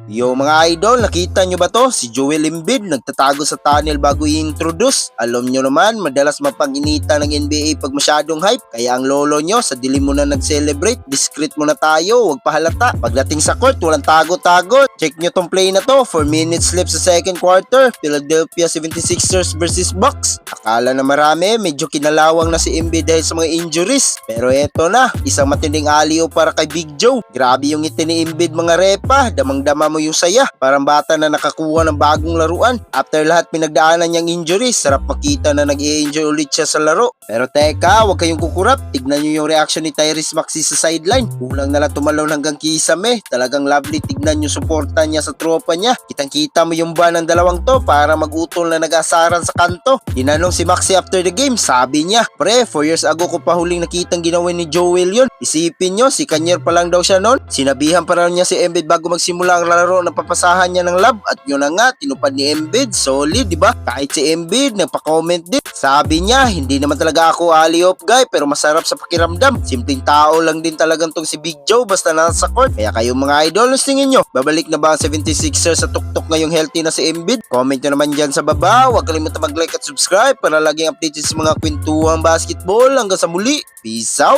Yo mga idol, nakita nyo ba to? Si Joel Embiid nagtatago sa tunnel bago i-introduce. Alam nyo naman, madalas mapag-inita ng NBA pag masyadong hype. Kaya ang lolo nyo, sa dilim mo na nag-celebrate, discreet muna tayo, huwag pahalata. Pagdating sa court, walang tago-tago. Check nyo tong play na to, 4 minutes left sa second quarter. Philadelphia 76ers versus Bucks. Akala na marami, medyo kinalawang na si Embiid dahil sa mga injuries. Pero eto na, isang matinding alley-oop para kay Big Joe. Grabe yung ngiti ni Embiid mga repa, damang-dama mo yung saya. Parang bata na nakakuha ng bagong laruan. After lahat pinagdaanan niyang injuries, sarap makita na nag-i-enjoy ulit siya sa laro. Pero teka, huwag kayong kukurap. Tignan niyo yung reaction ni Tyrese Maxey sa sideline. Kulang na lang tumalon hanggang kisame. Talagang lovely tignan yung suporta niya sa tropa niya. Kitang-kita mo yung ban ng dalawang to para mag-utol na nag-asaran sa kanto. Tinanong si Maxey after the game, sabi niya, "Pre, 4 years ago ko pa huling nakitang ginawa ni Joel yun. Isipin nyo, si Kanye pa lang daw siya noon. Sinabihan pa raw niya si Embiid bago magsimula ang laro na papasahan niya ng love at yun na nga, tinupad ni Embiid. Solid, di ba? Kahit si Embiid, nagpa-comment din. Sabi niya, hindi naman talaga ako alley-oop guy pero masarap sa pakiramdam. Simpleng tao lang din talagang tong si Big Joe basta nasa court. Kaya kayong mga idol, tingin nyo, babalik na ba ang 76ers sa tuktok ngayong healthy na si Embiid? Comment nyo naman dyan sa baba. Huwag kalimutan mag-like at subscribe para laging updated sa mga kwentuhang basketball. Hanggang sa muli, peace out!